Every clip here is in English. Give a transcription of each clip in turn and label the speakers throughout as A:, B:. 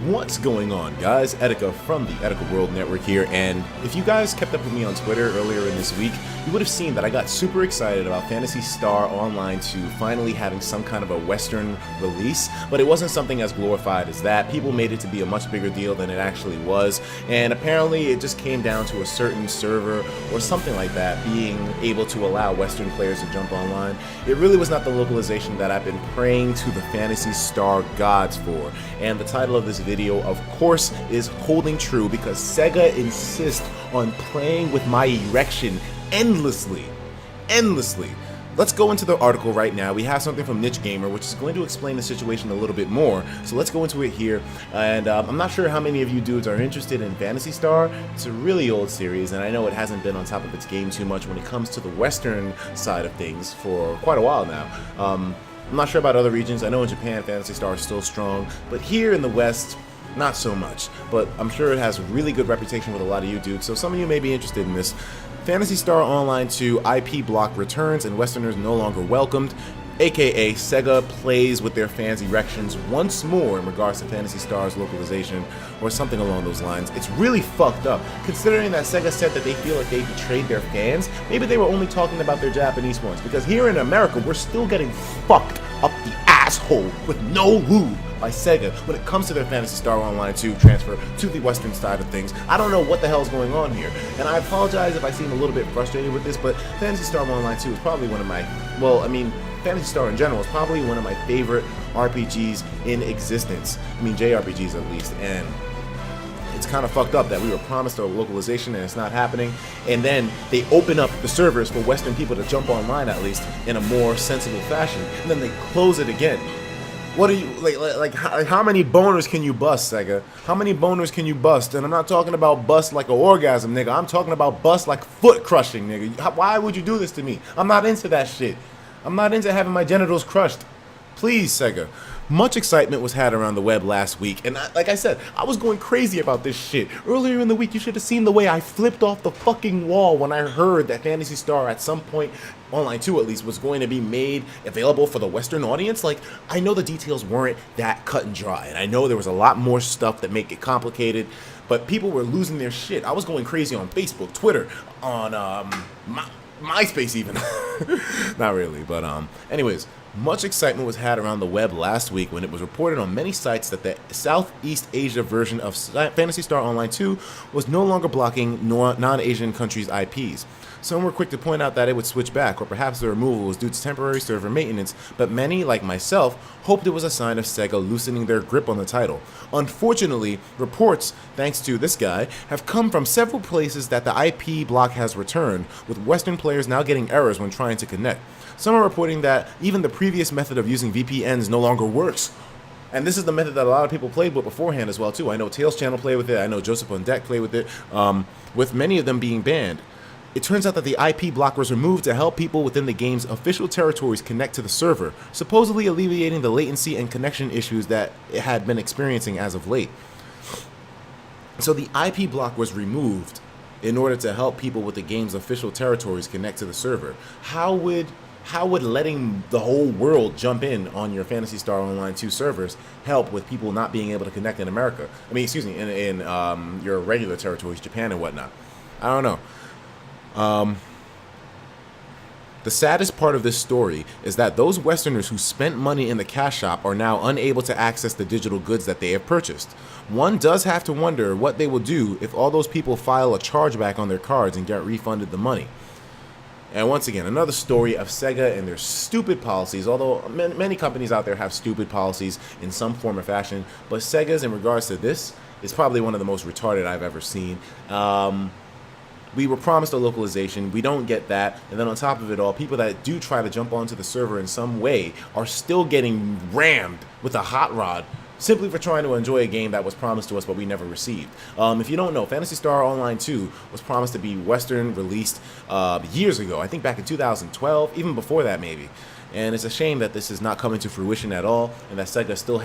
A: What's going on, guys? Etika from the EtikaWorldNetwork here, and if you guys kept up with me on Twitter earlier in this week, you would have seen that I got super excited about Phantasy Star Online 2 finally having some kind of a Western release, but it wasn't something as glorified as that. People made it to be a much bigger deal than it actually was, and apparently it just came down to a certain server or something like that being able to allow Western players to jump online. It really was not the localization that I've been praying to the Phantasy Star gods for, and the title of this video, of course, is holding true because Sega insists on playing with my erection endlessly. Let's go into the article right now. We have something from Niche Gamer, which is going to explain the situation a little bit more. So let's go into it here. And I'm not sure how many of you dudes are interested in Phantasy Star. It's a really old series, and I know it hasn't been on top of its game too much when it comes to the Western side of things for quite a while now. I'm not sure about other regions. I know in Japan, Phantasy Star is still strong, but here in the West, not so much. But I'm sure it has a really good reputation with a lot of you dudes, so some of you may be interested in this. Phantasy Star Online 2 IP block returns and Westerners no longer welcomed, aka Sega plays with their fans' erections once more in regards to Phantasy Star's localization or something along those lines. It's really fucked up, considering that Sega said that they feel like they betrayed their fans. Maybe they were only talking about their Japanese ones, because here in America we're still getting fucked up the asshole with no lube by Sega when it comes to their Phantasy Star Online 2 transfer to the Western side of things. I don't know what the hell's going on here, and I apologize if I seem a little bit frustrated with this, but Phantasy Star Online 2 is probably one of my, Phantasy Star in general is probably one of my favorite RPGs in existence. JRPGs at least, and it's kind of fucked up that we were promised a localization and it's not happening, and then they open up the servers for Western people to jump online at least in a more sensible fashion, and then they close it again. What are you, how many boners can you bust, Sega? How many boners can you bust? And I'm not talking about bust like an orgasm, nigga. I'm talking about bust like foot crushing, nigga. Why would you do this to me? I'm not into that shit. I'm not into having my genitals crushed. Please, Sega. Much excitement was had around the web last week, and like I said, I was going crazy about this shit. Earlier in the week, you should have seen the way I flipped off the fucking wall when I heard that Phantasy Star at some point, Online 2 at least, was going to be made available for the Western audience. Like, I know the details weren't that cut and dry, and I know there was a lot more stuff that make it complicated, but people were losing their shit. I was going crazy on Facebook, Twitter, on MySpace even. Not really, but anyways, much excitement was had around the web last week when it was reported on many sites that the Southeast Asia version of Phantasy Star Online 2 was no longer blocking non-Asian countries' IPs. Some were quick to point out that it would switch back, or perhaps the removal was due to temporary server maintenance, but many, like myself, hoped it was a sign of Sega loosening their grip on the title. Unfortunately, reports, thanks to this guy, have come from several places that the IP block has returned, with Western players now getting errors when trying to connect. Some are reporting that even the previous method of using VPNs no longer works. And this is the method that a lot of people played with beforehand as well, too. I know Tails Channel played with it, I know Joseph on Deck played with it, with many of them being banned. It turns out that the IP block was removed to help people within the game's official territories connect to the server, supposedly alleviating the latency and connection issues that it had been experiencing as of late. So the IP block was removed in order to help people with the game's official territories connect to the server. How would letting the whole world jump in on your Phantasy Star Online 2 servers help with people not being able to connect in America? In your regular territories, Japan and whatnot. I don't know. The saddest part of this story is that those Westerners who spent money in the cash shop are now unable to access the digital goods that they have purchased. One does have to wonder what they will do if all those people file a chargeback on their cards and get refunded the money. And once again, another story of Sega and their stupid policies, although many companies out there have stupid policies in some form or fashion, but Sega's in regards to this is probably one of the most retarded I've ever seen. We were promised a localization, we don't get that, and then on top of it all, people that do try to jump onto the server in some way are still getting rammed with a hot rod simply for trying to enjoy a game that was promised to us but we never received. If you don't know, Phantasy Star Online 2 was promised to be Western released years ago, I think back in 2012, even before that maybe. and it's a shame that this is not coming to fruition at all, and that Sega still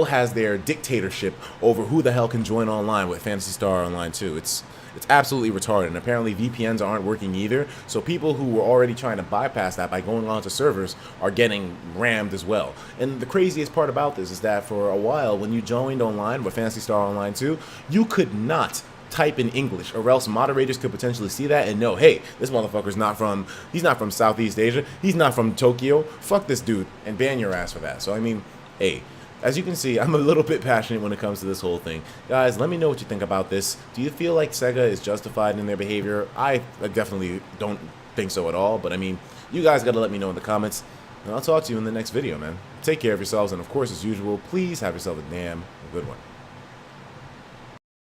A: has their dictatorship over who the hell can join online with Phantasy Star Online 2. It's absolutely retarded, and apparently VPNs aren't working either, so people who were already trying to bypass that by going onto servers are getting rammed as well. And the craziest part about this is that for a while, when you joined online with Phantasy Star Online 2, you could not type in English, or else moderators could potentially see that and know, hey, this motherfucker's he's not from Southeast Asia, he's not from Tokyo, fuck this dude, and ban your ass for that. So I mean, hey, as you can see, I'm a little bit passionate when it comes to this whole thing. Guys, let me know what you think about this. Do you feel like Sega is justified in their behavior? I definitely don't think so at all, but I mean, you guys gotta let me know in the comments, and I'll talk to you in the next video, man. Take care of yourselves, and of course, as usual, please have yourself a damn good one.